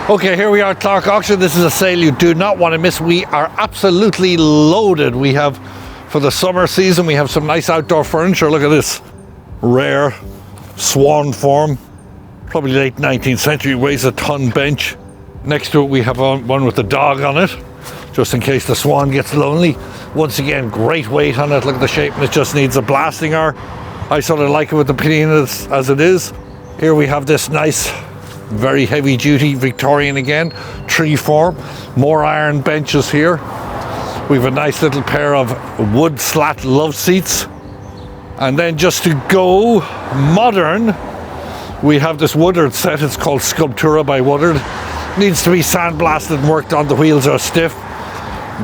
Okay, here we are at Clark Auction. This is a sale you do not want to miss. We are absolutely loaded. We have, for the summer season, we have some nice outdoor furniture. Look at this rare swan form, probably late 19th century, weighs a ton bench. Next to it we have one with the dog on it, just in case the swan gets lonely. Once again, great weight on it. Look at the shape, and it just needs a blasting hour. I sort of like it with the patina as it is. Here we have this nice, very heavy duty Victorian again, tree form, more iron benches here. We have a nice little pair of wood slat love seats. And then just to go modern, we have this Woodard set. It's called Sculptura by Woodard. Needs to be sandblasted and worked on. The wheels are stiff.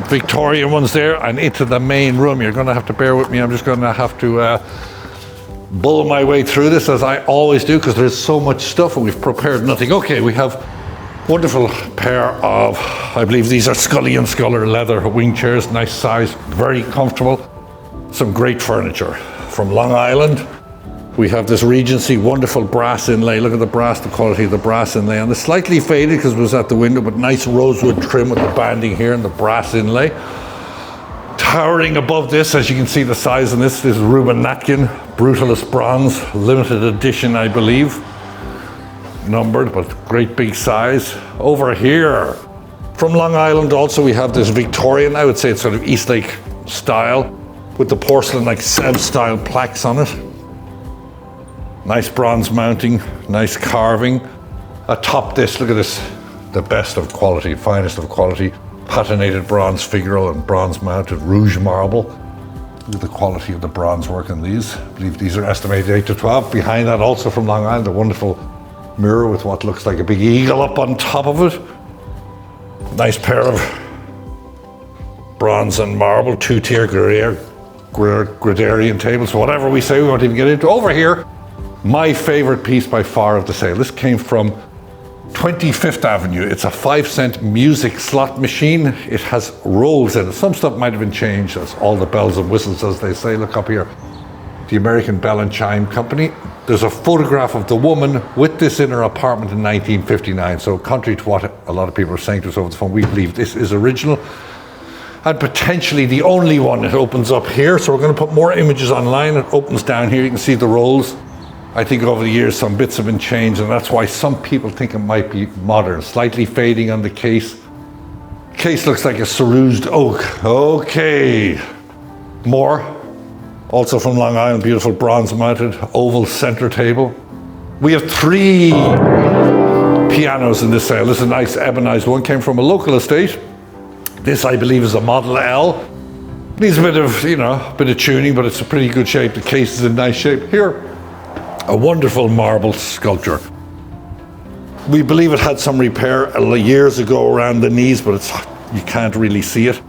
Victorian ones there, and into the main room. You're going to have to bear with me. I'm just going to have to bull my way through this, as I always do, because there's so much stuff and we've prepared nothing. Okay, we have wonderful pair of, I believe these are Scully and Sculler leather wing chairs, nice size, very comfortable. Some great furniture from Long Island. We have this Regency wonderful brass inlay. Look at the brass, the quality of the brass inlay. And it's slightly faded because it was at the window, but nice rosewood trim with the banding here and the brass inlay. Towering above this, as you can see the size of this is Reuben Natkin, Brutalist bronze, limited edition I believe. Numbered, but great big size. Over here, from Long Island also we have this Victorian, I would say it's sort of Eastlake style, with the porcelain like Sèvres style plaques on it. Nice bronze mounting, nice carving. Atop this, look at this, the best of quality, finest of quality. Patinated bronze figural and bronze mounted rouge marble. Look at the quality of the bronze work in these. I believe these are estimated 8 to 12. Behind that, also from Long Island, a wonderful mirror with what looks like a big eagle up on top of it. Nice pair of bronze and marble, two-tier Gradarian tables. Whatever we say, we won't even get into. Over here, my favorite piece by far of the sale. This came from 25th Avenue. It's a 5-cent music slot machine. It has rolls in it. Some stuff might have been changed. That's all the bells and whistles, as they say. Look up here. The American Bell and Chime Company. There's a photograph of the woman with this in her apartment in 1959. So contrary to what a lot of people are saying to us over the phone, we believe this is original and potentially the only one. It opens up here. So we're going to put more images online. It opens down here. You can see the rolls. I think over the years some bits have been changed, and that's why some people think it might be modern. Slightly fading on the case. Case looks like a cerused oak. Okay. More. Also from Long Island, beautiful bronze mounted oval center table. We have 3 pianos in this sale. This is a nice ebonized one, came from a local estate. This I believe is a Model L. Needs a bit of, bit of tuning, but it's a pretty good shape. The case is in nice shape. Here, a wonderful marble sculpture. We believe it had some repair years ago around the knees, but you can't really see it.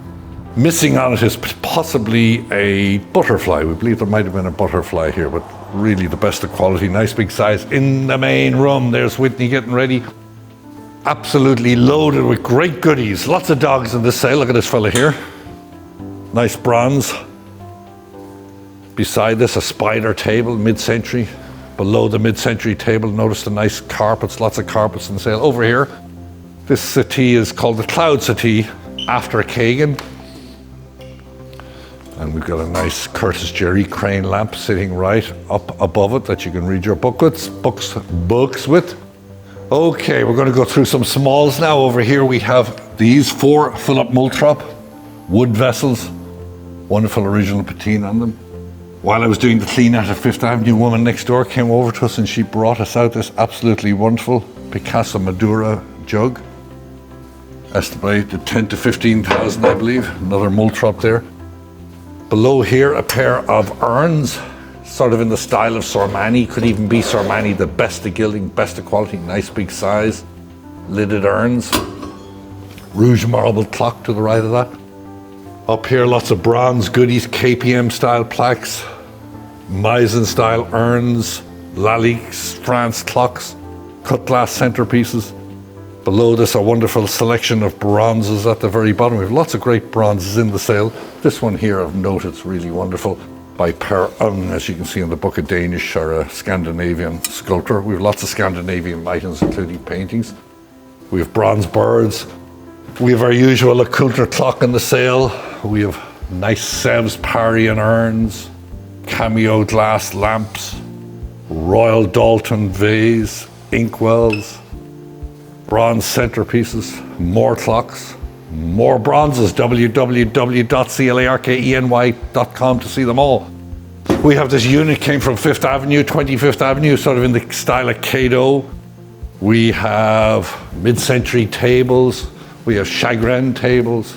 Missing on it is possibly a butterfly. We believe there might have been a butterfly here, but really the best of quality, nice big size. In the main room, there's Whitney getting ready. Absolutely loaded with great goodies. Lots of dogs in this sale. Look at this fella here. Nice bronze. Beside this, a spider table, mid-century. Below the mid-century table, notice the nice carpets, lots of carpets in sale. Over here, this settee is called the Cloud Settee, after Kagan. And we've got a nice Curtis Jerry crane lamp sitting right up above it that you can read your books with. Okay, we're going to go through some smalls now. Over here we have these 4 Philip Moulthrop wood vessels. Wonderful original patina on them. While I was doing the clean out at 5th Avenue, a woman next door came over to us and she brought us out this absolutely wonderful Picasso Madura jug. Estimated 10 to 15,000, I believe. Another Moulthrop there. Below here, a pair of urns, sort of in the style of Sormani. Could even be Sormani, the best of gilding, best of quality, nice big size. Lidded urns. Rouge marble clock to the right of that. Up here, lots of bronze goodies, KPM style plaques, Meissen style urns, Lalique France clocks, cut glass centerpieces. Below this, a wonderful selection of bronzes at the very bottom. We have lots of great bronzes in the sale. This one here of note, it's really wonderful, by Per Ung, as you can see in the book, a Danish or a Scandinavian sculptor. We have lots of Scandinavian items, including paintings. We have bronze birds. We have our usual Coulter clock in the sale. We have nice Sevres Parry and urns, cameo glass lamps, Royal Dalton vase, inkwells, bronze centerpieces, more clocks, more bronzes. www.clarkeny.com to see them all. We have this unit came from 5th Avenue, 25th Avenue, sort of in the style of Cato. We have mid-century tables. We have chagrin tables.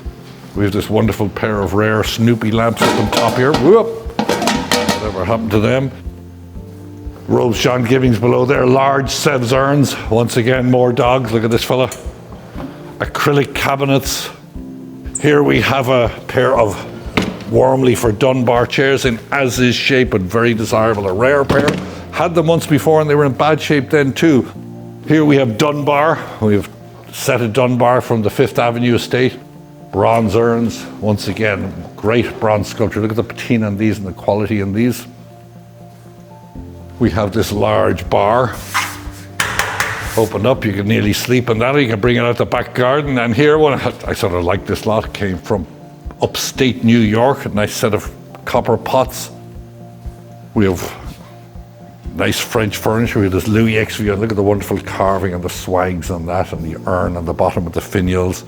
We have this wonderful pair of rare Snoopy lamps up on top here. Whoop! Whatever happened to them? Robes John Gibbings below there. Large Sevres urns. Once again, more dogs. Look at this fella. Acrylic cabinets. Here we have a pair of Wormley for Dunbar chairs in as-is shape, but very desirable. A rare pair. Had them once before and they were in bad shape then too. Here we have Dunbar. We have a set of Dunbar from the 5th Avenue estate. Bronze urns. Once again, great bronze sculpture. Look at the patina on these and the quality in these. We have this large bar. Open up, you can nearly sleep in that. You can bring it out the back garden. And here, I sort of like this lot. It came from upstate New York. A nice set of copper pots. We have nice French furniture. We have this Louis XV. Look at the wonderful carving and the swags on that, and the urn on the bottom with the finials.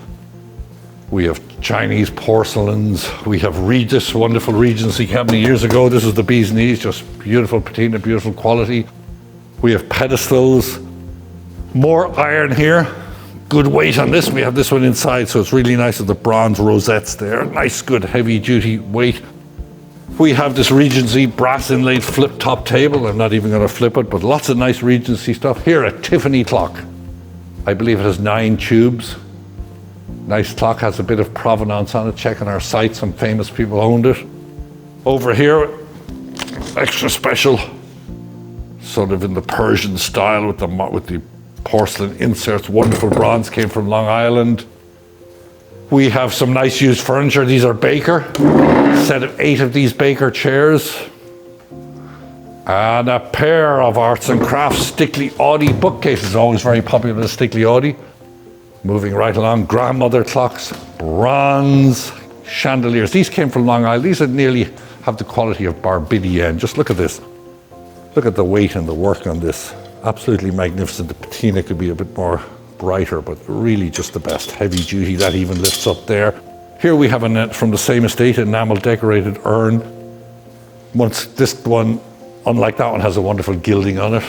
We have Chinese porcelains. We have this wonderful Regency cabinet years ago. This is the bee's knees, just beautiful patina, beautiful quality. We have pedestals. More iron here. Good weight on this. We have this one inside, so it's really nice with the bronze rosettes there. Nice, good, heavy-duty weight. We have this Regency brass inlaid flip-top table. I'm not even going to flip it, but lots of nice Regency stuff. Here, a Tiffany clock. I believe it has 9 tubes. Nice clock, has a bit of provenance on it. Check on our site, some famous people owned it. Over here, extra special, sort of in the Persian style with the porcelain inserts. Wonderful bronze, came from Long Island. We have some nice used furniture. These are Baker. Set of 8 of these Baker chairs. And a pair of arts and crafts Stickley Audi bookcases. Always very popular, the Stickley Audi. Moving right along, grandmother clocks, bronze chandeliers. These came from Long Island. These nearly have the quality of Barbadian. Just look at this. Look at the weight and the work on this. Absolutely magnificent. The patina could be a bit more brighter, but really just the best. Heavy duty, that even lifts up there. Here we have from the same estate, enamel decorated urn. This one, unlike that one, has a wonderful gilding on it.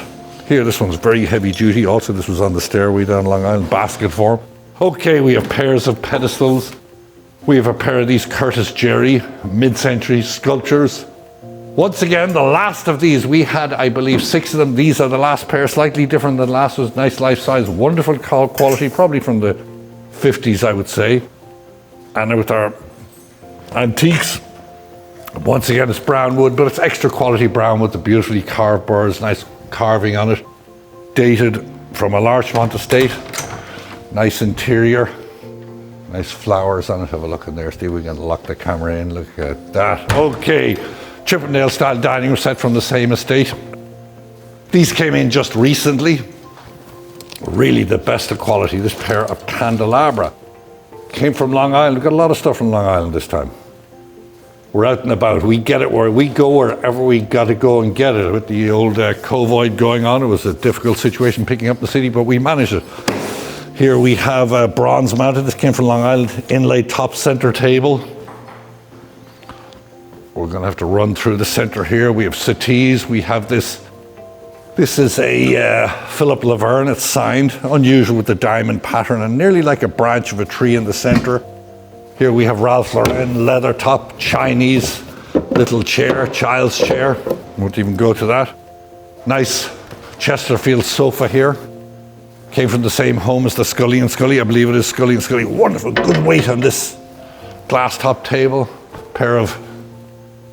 Here, this one's very heavy duty. Also, this was on the stairway down Long Island, basket form. Okay, we have pairs of pedestals. We have a pair of these Curtis Jerry mid-century sculptures. Once again, the last of these, we had, I believe, 6 of them. These are the last pair, slightly different than last. Was nice life size, wonderful quality, probably from the 50s, I would say. And with our antiques, once again, it's brown wood, but it's extra quality brown wood, the beautifully carved birds, nice carving on it. Dated from a Larchmont estate. Nice interior. Nice flowers on it. Have a look in there. See if we can lock the camera in. Look at that. Okay. Chippendale style dining room set from the same estate. These came in just recently. Really the best of quality. This pair of candelabra came from Long Island. We've got a lot of stuff from Long Island this time. We're out and about. We get it where we go, wherever we got to go and get it. With the old COVID going on, it was a difficult situation picking up the city, but we managed it. Here we have a bronze mounted. This came from Long Island. Inlaid top center table. We're going to have to run through the center here. We have settees. We have this. This is a Philip Laverne. It's signed. Unusual with the diamond pattern and nearly like a branch of a tree in the center. Here we have Ralph Lauren leather top Chinese little chair, child's chair. Won't even go to that. Nice Chesterfield sofa here. Came from the same home as the Scully and Scully. I believe it is Scully and Scully. Wonderful, good weight on this glass top table. Pair of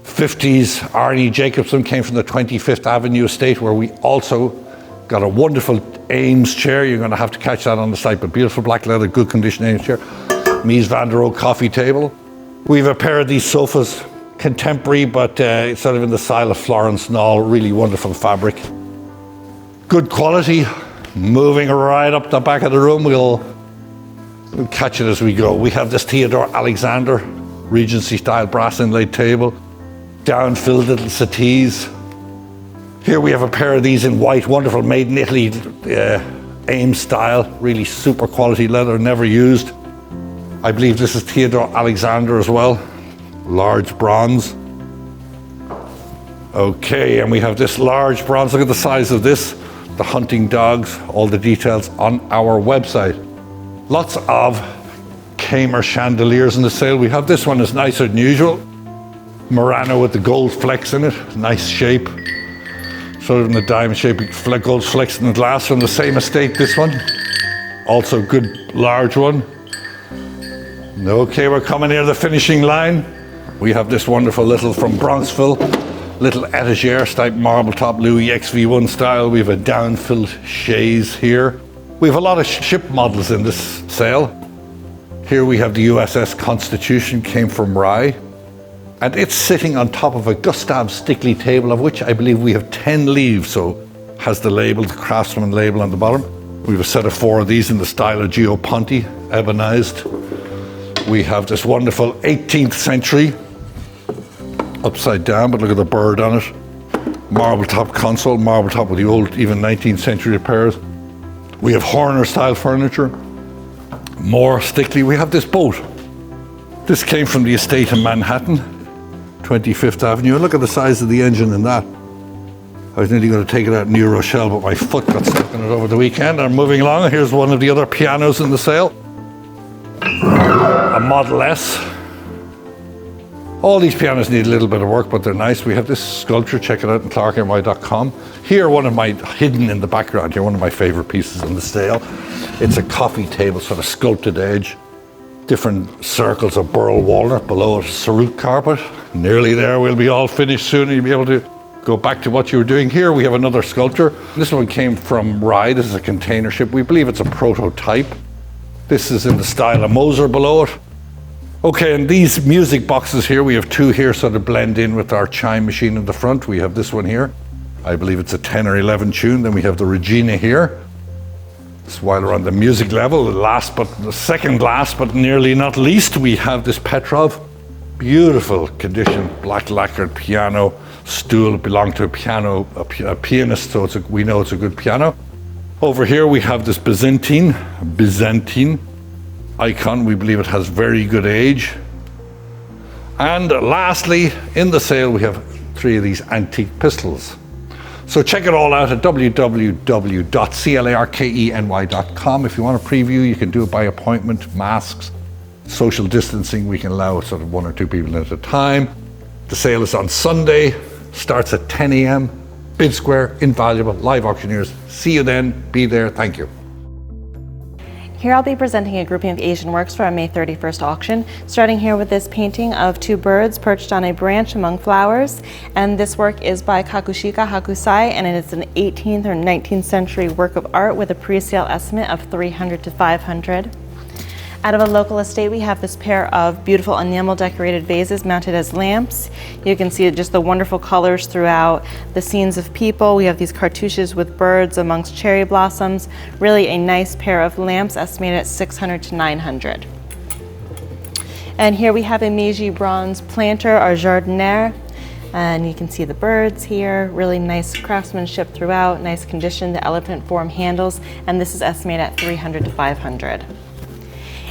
50s Arnie Jacobson, came from the 25th Avenue estate, where we also got a wonderful Ames chair. You're going to have to catch that on the site, but beautiful black leather, good condition Ames chair. Mies van der Rohe coffee table. We have a pair of these sofas, contemporary, but sort of in the style of Florence Knoll. Really wonderful fabric. Good quality. moving right up the back of the room. We'll catch it as we go. We have this Theodore Alexander Regency style brass inlaid table, down-filled little settees. Here we have a pair of these in white, wonderful, made in Italy, AIM style, really super quality leather, never used. I believe this is Theodore Alexander as well, large bronze. Okay, and we have this large bronze, look at the size of this, the hunting dogs, all the details on our website. Lots of Kamer chandeliers in the sale. We have this one is nicer than usual. Murano with the gold flecks in it, nice shape. Sort of in the diamond shape, gold flecks in the glass from the same estate, this one. Also good large one. Okay, we're coming near the finishing line. We have this wonderful little from Bronxville, little etagere type marble top Louis XV1 style. We have a down-filled chaise here. We have a lot of ship models in this sale. Here we have the USS Constitution, came from Rye. And it's sitting on top of a Gustav Stickley table, of which I believe we have 10 leaves. So has the label, the Craftsman label on the bottom. We have a set of 4 of these in the style of Gio Ponti, ebonized. We have this wonderful 18th century, upside down, but look at the bird on it. Marble top console, marble top with the old, even 19th century repairs. We have Horner style furniture. More Stickley. We have this boat. This came from the estate in Manhattan, 25th Avenue. Look at the size of the engine in that. I was nearly going to take it out in New Rochelle, but my foot got stuck in it over the weekend. I'm moving along. Here's one of the other pianos in the sale. A Model S. All these pianos need a little bit of work, but they're nice. We have this sculpture. Check it out on clarkny.com. Here, one of my, hidden in the background here, one of my favorite pieces in the sale. It's a coffee table, sort of sculpted edge. Different circles of burl walnut, below it, cerute carpet. Nearly there, we'll be all finished soon and you'll be able to go back to what you were doing. Here we have another sculpture. This one came from Rye. This is a container ship. We believe it's a prototype. This is in the style of Moser below it. Okay, and these music boxes here, we have 2 here sort of blend in with our chime machine in the front. We have this one here. I believe it's a 10 or 11 tune. Then we have the Regina here. While we're on the music level, the second last but nearly not least, we have this Petrov. Beautiful condition, black lacquered piano stool. It belonged to a pianist, so we know it's a good piano. Over here we have this Byzantine icon. We believe it has very good age. And lastly, in the sale, we have 3 of these antique pistols. So check it all out at www.clarkeny.com. If you want a preview, you can do it by appointment, masks, social distancing. We can allow sort of 1 or 2 people at a time. The sale is on Sunday, starts at 10 a.m. Bid Square, invaluable, live auctioneers. See you then, be there, thank you. Here I'll be presenting a grouping of Asian works for our May 31st auction, starting here with this painting of 2 birds perched on a branch among flowers. And this work is by Kakushika Hakusai, and it is an 18th or 19th century work of art with a pre-sale estimate of $300 to $500. Out of a local estate, we have this pair of beautiful enamel decorated vases mounted as lamps. You can see just the wonderful colors throughout the scenes of people. We have these cartouches with birds amongst cherry blossoms. Really a nice pair of lamps estimated at $600 to $900. And here we have a Meiji bronze planter or jardiniere. And you can see the birds here, really nice craftsmanship throughout, nice condition, the elephant form handles, and this is estimated at $300 to $500.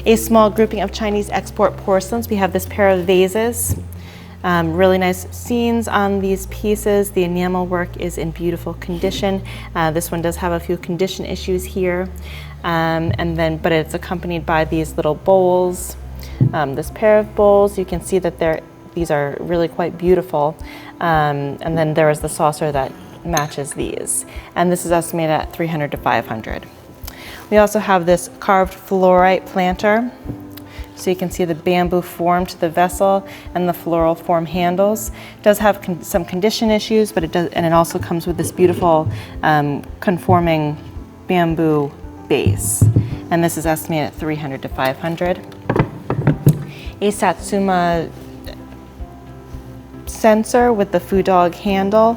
A small grouping of Chinese export porcelains. We have this pair of vases. Really nice scenes on these pieces. The enamel work is in beautiful condition. This one does have a few condition issues here. But it's accompanied by these little bowls. This pair of bowls, you can see that these are really quite beautiful. And then there is the saucer that matches these. And this is estimated at $300 to $500. We also have this carved fluorite planter. So you can see the bamboo form to the vessel and the floral form handles. It does have some condition issues, but it also comes with this beautiful conforming bamboo base. And this is estimated at $300 to $500. A Satsuma censer with the Fu Dog handle.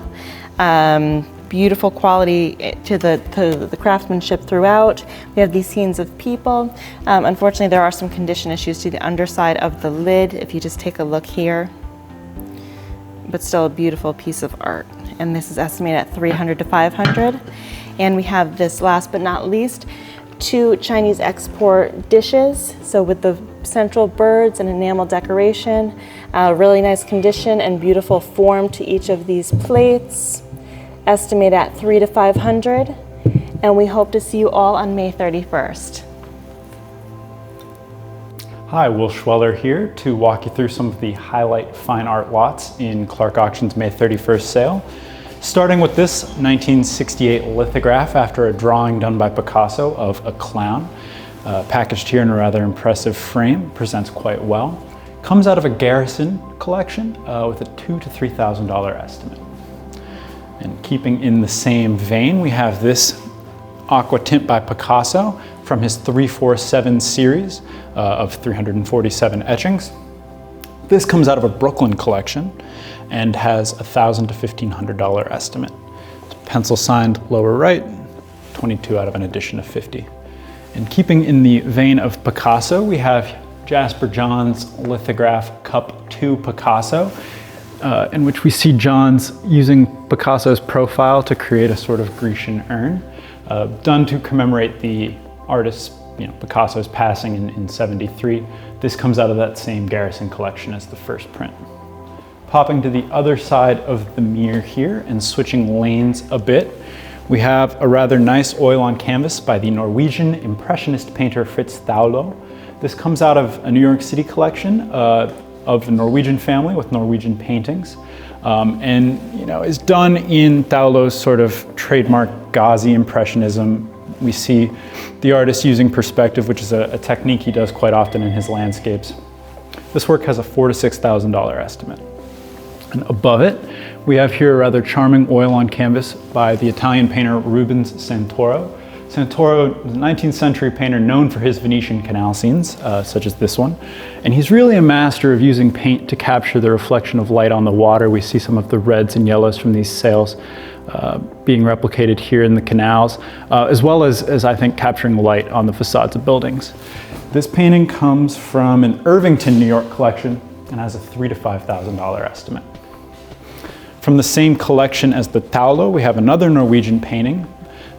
beautiful quality to the craftsmanship throughout. We have these scenes of people. Unfortunately, there are some condition issues to the underside of the lid, if you just take a look here. But still a beautiful piece of art. And this is estimated at $300 to $500. And we have this, last but not least, 2 Chinese export dishes. So with the central birds and enamel decoration, really nice condition and beautiful form to each of these plates. Estimated at $300 to $500. And we hope to see you all on May 31st. Hi, Will Schweller here to walk you through some of the highlight fine art lots in Clark Auction's May 31st sale. Starting with this 1968 lithograph after a drawing done by Picasso of a clown, packaged here in a rather impressive frame, presents quite well. Comes out of a Garrison collection with a $2,000 to $3,000 estimate. And keeping in the same vein, we have this aqua tint by Picasso from his 347 series of 347 etchings. This comes out of a Brooklyn collection and has a $1,000 to $1,500 estimate. It's pencil signed lower right, 22 out of an edition of 50. And keeping in the vein of Picasso, we have Jasper Johns lithograph Cup 2 Picasso, in which we see Johns using Picasso's profile to create a sort of Grecian urn, done to commemorate the artist, Picasso's passing in 73. This comes out of that same Garrison collection as the first print. Popping to the other side of the mirror here and switching lanes a bit, we have a rather nice oil on canvas by the Norwegian Impressionist painter Frits Thaulo. This comes out of a New York City collection of the Norwegian family with Norwegian paintings, and is done in Thaulo's sort of trademark gauzy impressionism. We see the artist using perspective, which is a technique he does quite often in his landscapes. This work has a $4,000 to $6,000 estimate. And above it, we have here a rather charming oil on canvas by the Italian painter Rubens Santoro. Santoro was a 19th century painter known for his Venetian canal scenes, such as this one. And he's really a master of using paint to capture the reflection of light on the water. We see some of the reds and yellows from these sails being replicated here in the canals, as well as I think capturing light on the facades of buildings. This painting comes from an Irvington, New York collection and has a $3,000 to $5,000 estimate. From the same collection as the Thaulo, we have another Norwegian painting.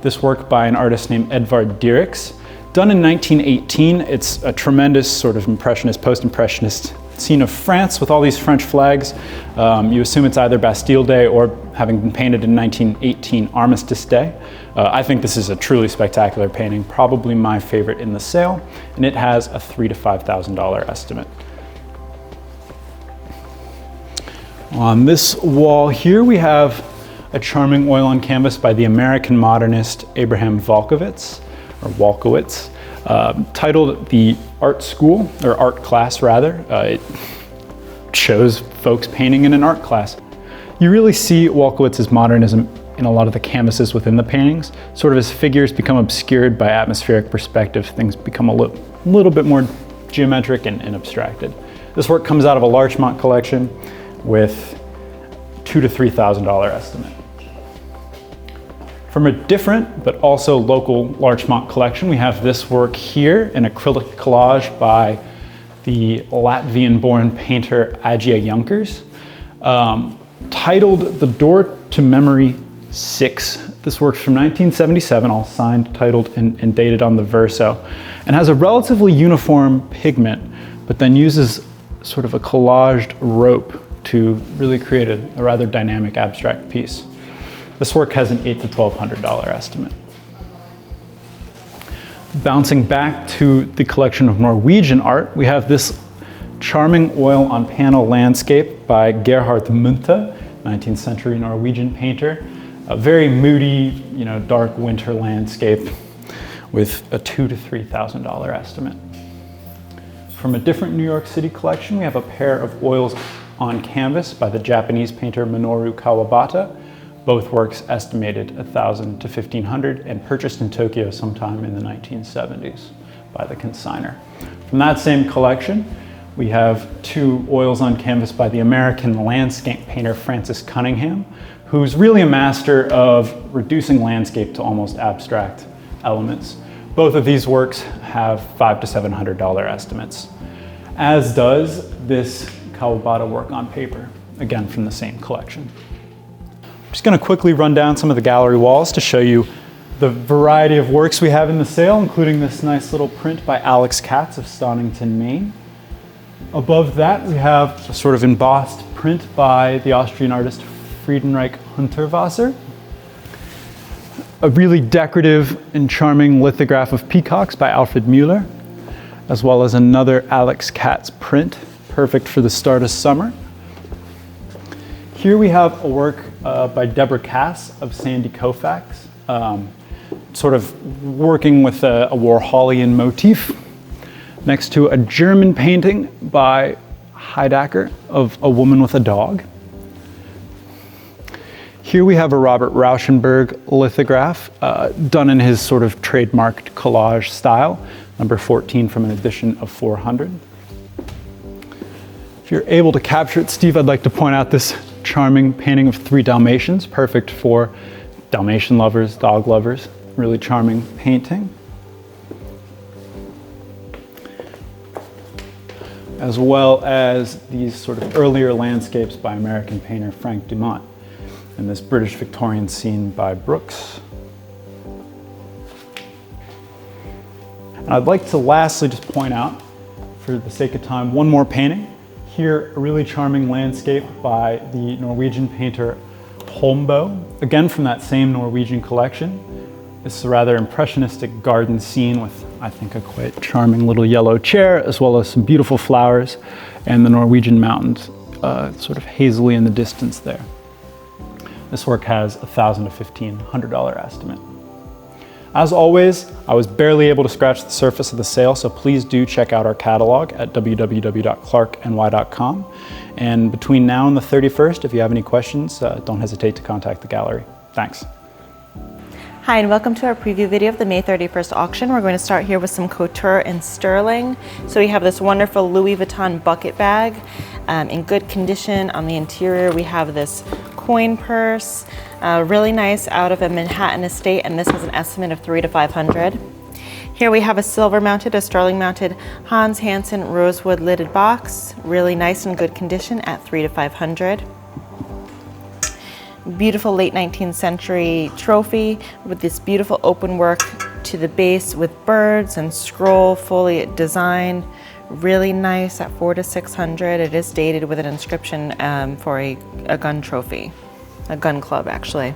This work by an artist named Edvard Dierks. Done in 1918, it's a tremendous sort of impressionist, post-impressionist scene of France with all these French flags. You assume it's either Bastille Day or, having been painted in 1918, Armistice Day. I think this is a truly spectacular painting, probably my favorite in the sale, and it has a $3,000 to $5,000 estimate. On this wall here, we have a charming oil on canvas by the American modernist Abraham Wolkowitz, titled The Art School, or Art Class rather. It shows folks painting in an art class. You really see Wolkowitz's modernism in a lot of the canvases within the paintings. Sort of as figures become obscured by atmospheric perspective, things become a little bit more geometric and abstracted. This work comes out of a Larchmont collection with $2,000 to $3,000 estimate. From a different but also local Larchmont collection, we have this work here, an acrylic collage by the Latvian-born painter Agia Junkers, titled The Door to Memory 6. This work's from 1977, all signed, titled, and dated on the verso, and has a relatively uniform pigment, but then uses sort of a collaged rope to really create a rather dynamic abstract piece. This work has an $8,000 to $1,200 estimate. Bouncing back to the collection of Norwegian art, we have this charming oil on panel landscape by Gerhard Munthe, 19th century Norwegian painter. A very moody, dark winter landscape with a $2,000 to $3,000 estimate. From a different New York City collection, we have a pair of oils on canvas by the Japanese painter Minoru Kawabata. Both works estimated $1,000 to $1,500 and purchased in Tokyo sometime in the 1970s by the consignor. From that same collection, we have 2 oils on canvas by the American landscape painter Francis Cunningham. who's really a master of reducing landscape to almost abstract elements. Both of these works have $500 to $700 estimates, as does this Kawabata work on paper, again from the same collection. I'm just going to quickly run down some of the gallery walls to show you the variety of works we have in the sale, including this nice little print by Alex Katz of Stonington, Maine. Above that, we have a sort of embossed print by the Austrian artist Friedenreich Hunterwasser. A really decorative and charming lithograph of peacocks by Alfred Müller, as well as another Alex Katz print, perfect for the start of summer. Here we have a work by Deborah Cass of Sandy Koufax, sort of working with a Warholian motif, next to a German painting by Heidacker of a woman with a dog. Here we have a Robert Rauschenberg lithograph done in his sort of trademarked collage style, number 14 from an edition of 400. If you're able to capture it, Steve, I'd like to point out this charming painting of 3 Dalmatians, perfect for Dalmatian lovers, dog lovers. Really charming painting. As well as these sort of earlier landscapes by American painter Frank Dumont, and this British Victorian scene by Brooks. And I'd like to lastly just point out, for the sake of time, one more painting. Here, a really charming landscape by the Norwegian painter Holmboe, again from that same Norwegian collection. It's a rather impressionistic garden scene with, I think, a quite charming little yellow chair, as well as some beautiful flowers and the Norwegian mountains sort of hazily in the distance there. This work has $1,000 to $1,500 estimate. As always, I was barely able to scratch the surface of the sale, so please do check out our catalog at www.clarkny.com. And between now and the 31st, if you have any questions, don't hesitate to contact the gallery. Thanks. Hi, and welcome to our preview video of the May 31st auction. We're going to start here with some couture in sterling. So we have this wonderful Louis Vuitton bucket bag in good condition. On the interior, we have this coin purse, really nice, out of a Manhattan estate, and this has an estimate of $300 to $500. Here we have a sterling mounted Hans Hansen rosewood lidded box, really nice and good condition at $300 to $500. Beautiful late 19th century trophy with this beautiful open work to the base with birds and scroll foliate design. Really nice at $400 to $600. It is dated with an inscription for a gun trophy, a gun club actually.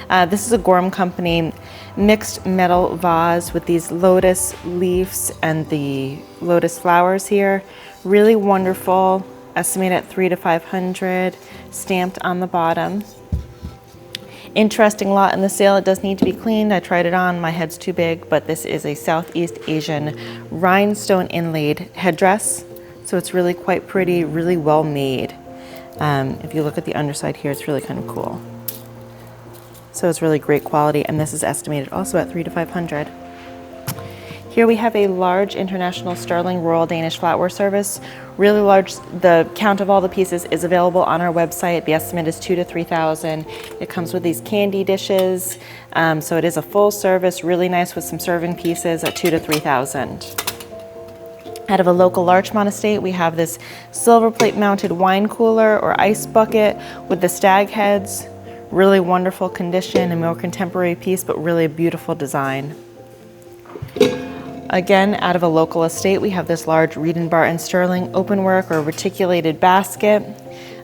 This is a Gorham Company mixed metal vase with these lotus leaves and the lotus flowers here. Really wonderful, estimated at $300 to $500, stamped on the bottom. Interesting lot in the sale. It does need to be cleaned. I tried it on, my head's too big, but this is a Southeast Asian rhinestone inlaid headdress. So it's really quite pretty, really well made. If you look at the underside here, it's really kind of cool. So it's really great quality, and this is estimated also at $300 to $500. Here we have a large international sterling Royal Danish Flatware Service. Really large. The count of all the pieces is available on our website. The estimate is $2,000 to $3,000. It comes with these candy dishes. So it is a full service, really nice with some serving pieces at $2,000 to $3,000. Out of a local Larchmont estate, we have this silver plate mounted wine cooler or ice bucket with the stag heads. Really wonderful condition, a more contemporary piece, but really a beautiful design. Again, out of a local estate, we have this large Reed & Barton sterling openwork or reticulated basket,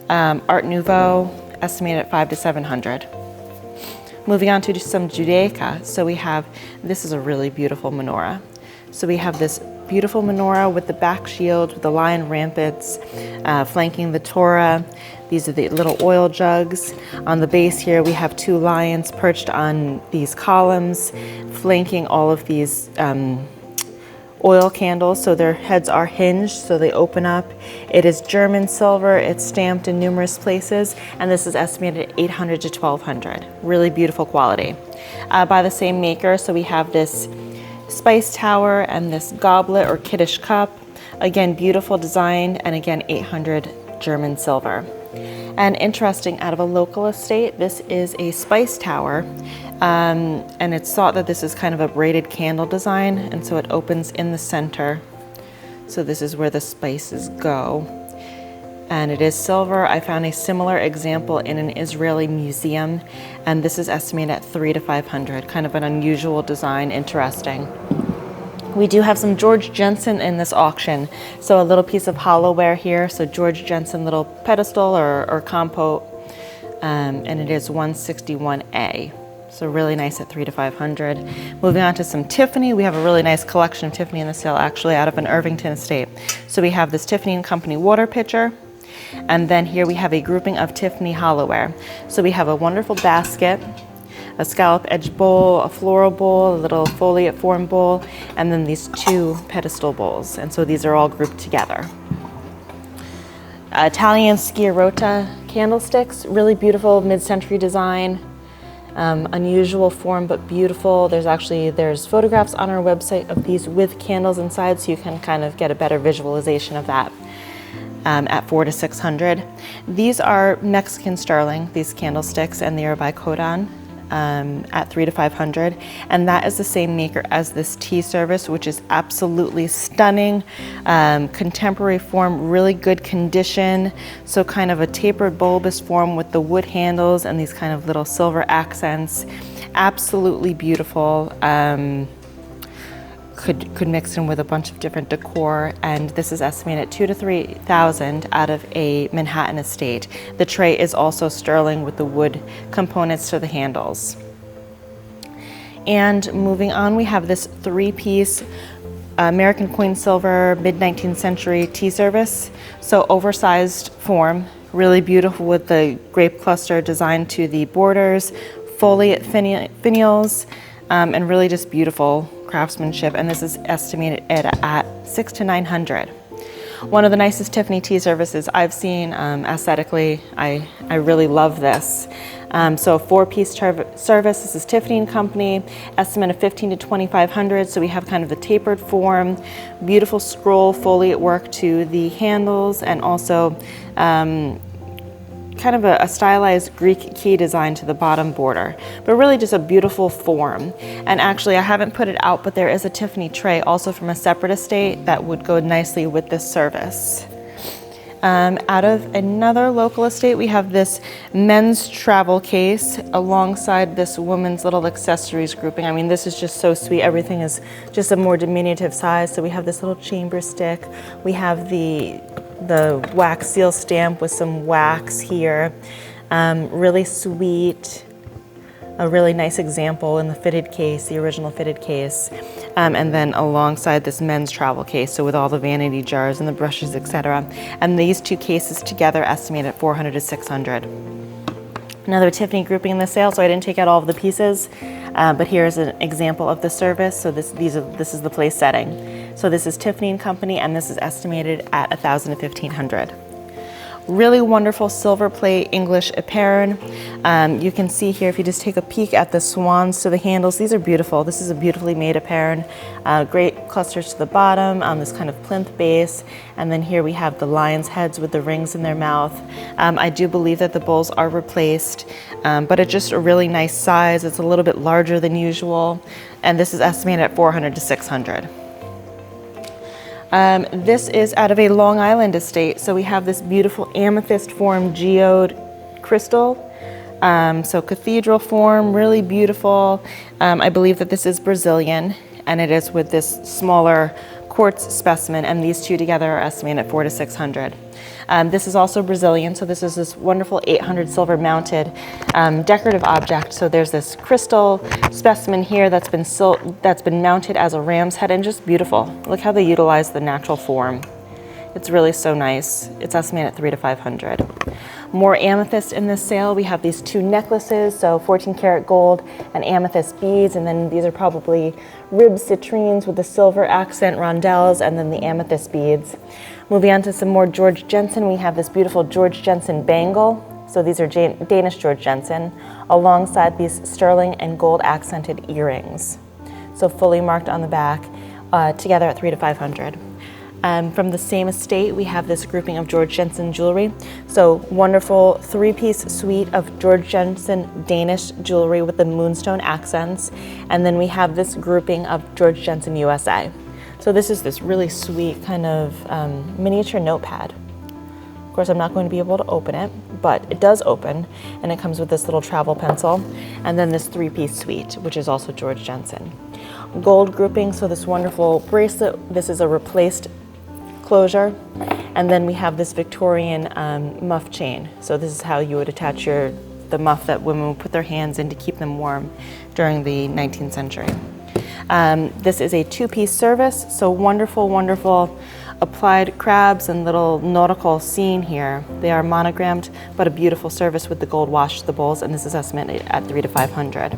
Art Nouveau, estimated at $500 to $700. Moving on to some Judaica. So we have, this is a really beautiful menorah. So we have this beautiful menorah with the back shield, with the lion rampants flanking the Torah. These are the little oil jugs. On the base here, we have 2 lions perched on these columns, flanking all of these oil candles, so their heads are hinged, so they open up. It is German silver, it's stamped in numerous places, and this is estimated at $800 to $1,200. Really beautiful quality. By the same maker, so we have this spice tower and this goblet or Kiddush cup. Again, beautiful design, and again, $800 German silver. And interesting, out of a local estate, this is a spice tower. And it's thought that this is kind of a braided candle design, and so it opens in the center. So this is where the spices go. And it is silver. I found a similar example in an Israeli museum, and this is estimated at $300 to $500. Kind of an unusual design, interesting. We do have some George Jensen in this auction. So a little piece of hollowware here. So George Jensen little pedestal or compote, and it is 161A. So really nice at $300 to $500. Moving on to some Tiffany. We have a really nice collection of Tiffany in the sale, actually out of an Irvington estate. So we have this Tiffany & Company water pitcher. And then here we have a grouping of Tiffany hollowware. So we have a wonderful basket, a scallop edge bowl, a floral bowl, a little foliate form bowl, and then these two pedestal bowls. And so these are all grouped together. Italian Sciarrota candlesticks, really beautiful mid-century design. Unusual form, but beautiful. There's photographs on our website of these with candles inside, so you can kind of get a better visualization of that. At $400 to $600. These are Mexican sterling, these candlesticks, and they are by Kodan at $300 to $500. And that is the same maker as this tea service, which is absolutely stunning. Contemporary form, really good condition. So kind of a tapered bulbous form with the wood handles and these kind of little silver accents. Absolutely beautiful. Could mix in with a bunch of different decor, and this is estimated at $2,000 to $3,000 out of a Manhattan estate. The tray is also sterling with the wood components to the handles. And moving on, we have this 3-piece American coin silver mid-19th century tea service. So oversized form, really beautiful with the grape cluster designed to the borders, foliate finials, and really just beautiful craftsmanship. And this is estimated at $600 to $900. One of the nicest Tiffany tea services I've seen aesthetically. I really love this. So a 4-piece service. This is Tiffany & Company, estimate of $1,500 to $2,500. So we have kind of the tapered form, beautiful scroll foliate work to the handles, and also kind of a stylized Greek key design to the bottom border, but really just a beautiful form. And actually, I haven't put it out, but there is a Tiffany tray also from a separate estate that would go nicely with this service. Out of another local estate, we have this men's travel case alongside this woman's little accessories grouping. I mean, this is just so sweet. Everything is just a more diminutive size. So we have this little chamber stick. We have the wax seal stamp with some wax here. Really sweet. A really nice example in the fitted case, the original fitted case. And then alongside this men's travel case, so with all the vanity jars and the brushes, etc. And these two cases together estimated at $400 to $600. Another Tiffany grouping in the sale, so I didn't take out all of the pieces, but here's an example of the service. So this is the place setting. So this is Tiffany & Company, and this is estimated at $1,000 to $1,500. Really wonderful silver plate English apparel. You can see here, if you just take a peek at the swans to the handles, these are beautiful. This is a beautifully made apparel. Great clusters to the bottom on this kind of plinth base. And then here we have the lion's heads with the rings in their mouth. I do believe that the bowls are replaced, but it's just a really nice size. It's a little bit larger than usual. And this is estimated at $400 to $600. This is out of a Long Island estate. So we have this beautiful amethyst form geode crystal. So cathedral form, really beautiful. I believe that this is Brazilian, and it is with this smaller quartz specimen, and these two together are estimated at $400 to $600. This is also Brazilian, so this is this wonderful 800 silver mounted decorative object. So there's this crystal specimen here that's been mounted as a ram's head, and just beautiful. Look how they utilize the natural form. It's really so nice. It's estimated at $300 to $500. More amethyst in this sale. We have these two necklaces, so 14 karat gold and amethyst beads, and then these are probably ribbed citrines with the silver accent rondelles, and then the amethyst beads. Moving on to some more George Jensen, we have this beautiful George Jensen bangle. So these are Danish George Jensen, alongside these sterling and gold accented earrings. So fully marked on the back, together at $300 to $500. From the same estate, we have this grouping of Georg Jensen jewelry. So wonderful three-piece suite of Georg Jensen Danish jewelry with the moonstone accents. And then we have this grouping of Georg Jensen USA. So this is this really sweet kind of miniature notepad. Of course, I'm not going to be able to open it, but it does open, and it comes with this little travel pencil, and then this three-piece suite, which is also Georg Jensen. Gold grouping, so this wonderful bracelet, this is a replaced closure, and then we have this Victorian muff chain. So this is how you would attach the muff that women would put their hands in to keep them warm during the 19th century. This is a two-piece service, so wonderful, wonderful applied crabs and little nautical scene here. They are monogrammed, but a beautiful service with the gold wash to the bowls, and this is estimated at $300 to $500.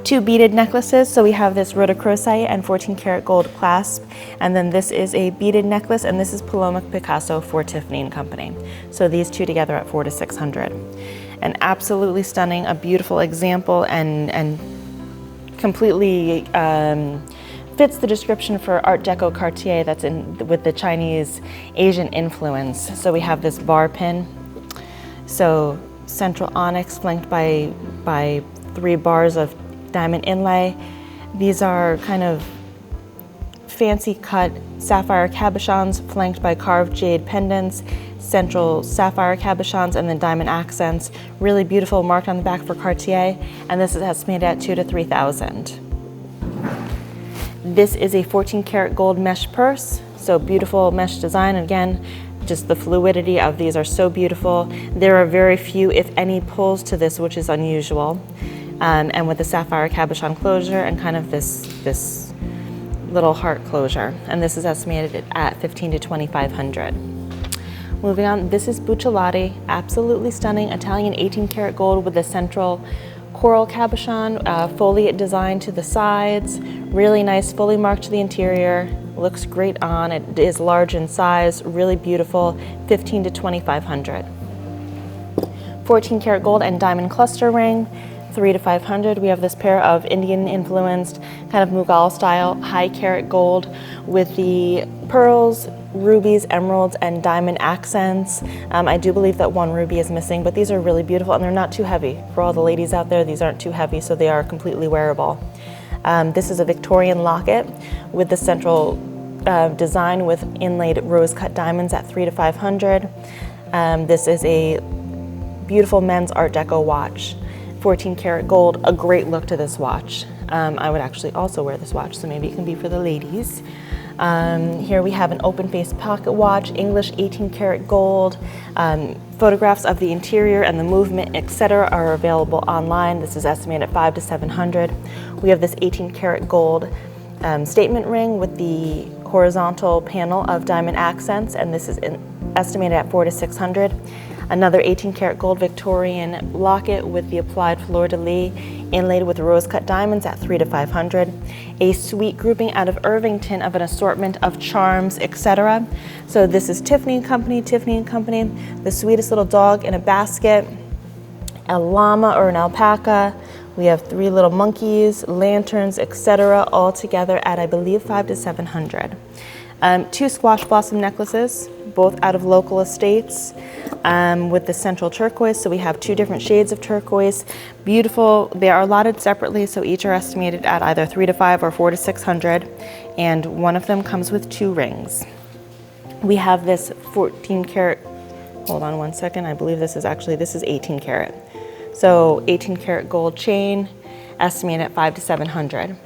Two beaded necklaces, so we have this rhodochrosite and 14 karat gold clasp, and then this is a beaded necklace, and this is Paloma Picasso for Tiffany & Company. So these two together at $400 to $600. And absolutely stunning, a beautiful example, and completely fits the description for Art Deco Cartier that's with the Chinese Asian influence. So we have this bar pin, so central onyx flanked by 3 bars of diamond inlay. These are kind of fancy cut sapphire cabochons flanked by carved jade pendants, central sapphire cabochons, and then diamond accents. Really beautiful, marked on the back for Cartier, and this is estimated at $2,000 to $3,000. This is a 14 karat gold mesh purse, so beautiful mesh design. Again, just the fluidity of these are so beautiful. There are very few, if any, pulls to this, which is unusual. And with the sapphire cabochon closure and kind of this little heart closure. And this is estimated at $1,500 to $2,500. Moving on, this is Buccellati, absolutely stunning Italian 18 karat gold with the central coral cabochon, foliate design to the sides, really nice, fully marked to the interior, looks great on. It is large in size, really beautiful, $1,500 to $2,500. 14 karat gold and diamond cluster ring, $300 to $500. We have this pair of Indian influenced kind of Mughal style high carat gold with the pearls, rubies, emeralds, and diamond accents. I do believe that one ruby is missing, but these are really beautiful and they're not too heavy. For all the ladies out there, these aren't too heavy, so they are completely wearable. This is a Victorian locket with the central design with inlaid rose cut diamonds at $300 to $500. This is a beautiful men's Art Deco watch, 14 karat gold, a great look to this watch. I would actually also wear this watch, so maybe it can be for the ladies. Here we have an open face pocket watch, English 18 karat gold. Photographs of the interior and the movement, etc. are available online. This is estimated at $500 to $700. We have this 18 karat gold statement ring with the horizontal panel of diamond accents, and this is estimated at $400 to $600. Another 18 karat gold Victorian locket with the applied fleur-de-lis inlaid with rose-cut diamonds at $300 to $500. A sweet grouping out of Irvington of an assortment of charms, etc. So this is Tiffany & Company, the sweetest little dog in a basket, a llama or an alpaca. We have 3 little monkeys, lanterns, etc. all together at, I believe, $500 to $700. 2 squash blossom necklaces, both out of local estates, with the central turquoise. So we have 2 different shades of turquoise. Beautiful. They are allotted separately, so each are estimated at either $300 to $500 or $400 to $600, and one of them comes with 2 rings. We have this 14 karat, hold on one second, I believe this is 18 karat. So 18 karat gold chain, estimated at $500 to $700.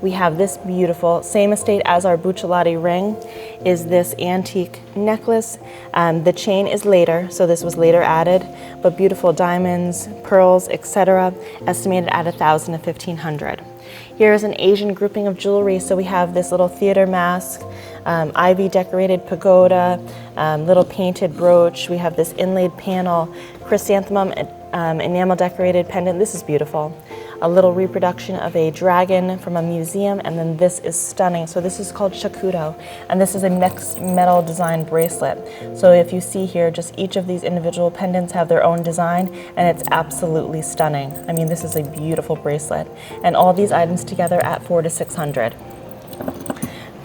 We have this beautiful, same estate as our Buccellati ring, is this antique necklace. The chain is later, so this was later added, but beautiful diamonds, pearls, etc. estimated at $1,000 to $1,500. Here is an Asian grouping of jewelry. So we have this little theater mask, ivy decorated pagoda, little painted brooch. We have this inlaid panel, chrysanthemum enamel decorated pendant. This is beautiful. A little reproduction of a dragon from a museum, and then this is stunning. So this is called shakudo, and this is a mixed metal design bracelet. So if you see here, just each of these individual pendants have their own design, and it's absolutely stunning. I mean, this is a beautiful bracelet, and all these items together at $400 to $600.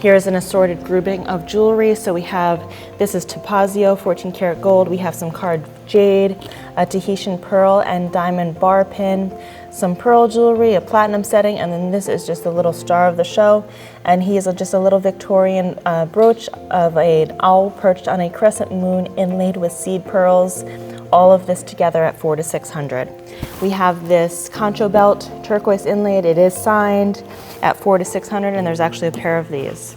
Here's an assorted grouping of jewelry. So we have, this is Topazio, 14 karat gold. We have some carved jade, a Tahitian pearl and diamond bar pin, some pearl jewelry, a platinum setting, and then this is just the little star of the show. And he is just a little Victorian brooch of an owl perched on a crescent moon inlaid with seed pearls. All of this together at $400 to $600. We have this concho belt, turquoise inlaid. It is signed at $400 to $600, and there's actually a pair of these.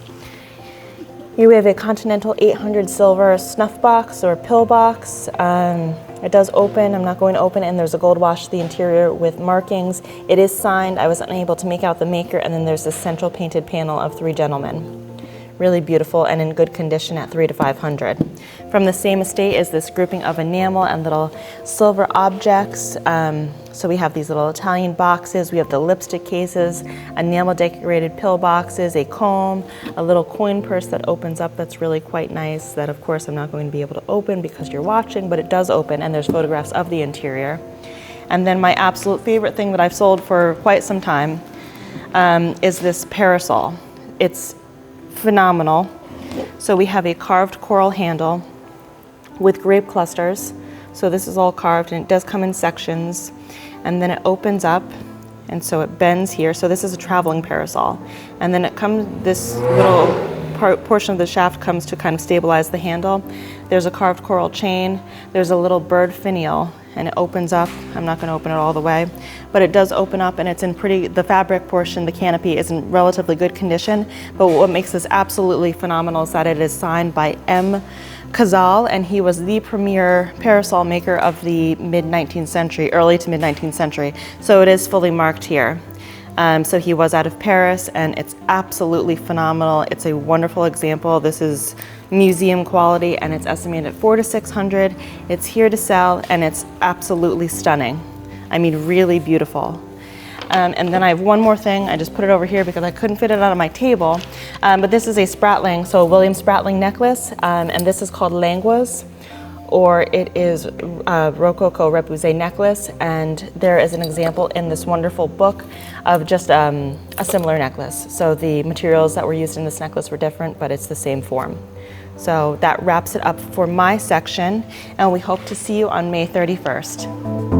Here we have a Continental 800 silver snuff box or pill box. It does open. I'm not going to open it, and there's a gold wash to the interior with markings. It is signed. I was unable to make out the maker, and then there's this central painted panel of 3 gentlemen. Really beautiful and in good condition at $300 to $500. From the same estate is this grouping of enamel and little silver objects. So we have these little Italian boxes, we have the lipstick cases, enamel decorated pill boxes, a comb, a little coin purse that opens up that's really quite nice, that of course I'm not going to be able to open because you're watching, but it does open, and there's photographs of the interior. And then my absolute favorite thing that I've sold for quite some time is this parasol. It's phenomenal. So we have a carved coral handle with grape clusters. So this is all carved, and it does come in sections, and then it opens up, and so it bends here. So this is a traveling parasol, and then it comes, this little portion of the shaft comes to kind of stabilize the handle. There's a carved coral chain, there's a little bird finial, and it opens up. I'm not going to open it all the way, but it does open up, and it's in the fabric portion, the canopy is in relatively good condition. But what makes this absolutely phenomenal is that it is signed by M. Cazal, and he was the premier parasol maker of the mid-19th century, early to mid-19th century. So it is fully marked here. So he was out of Paris, and it's absolutely phenomenal. It's a wonderful example. This is museum quality, and it's estimated at $400 to $600. It's here to sell, and it's absolutely stunning. I mean, really beautiful. And then I have one more thing. I just put it over here because I couldn't fit it on my table. But this is a Spratling, so a William Spratling necklace, and this is called Languas, or it is Rococo Repoussé necklace, and there is an example in this wonderful book of just a similar necklace. So the materials that were used in this necklace were different, but it's the same form. So that wraps it up for my section, and we hope to see you on May 31st.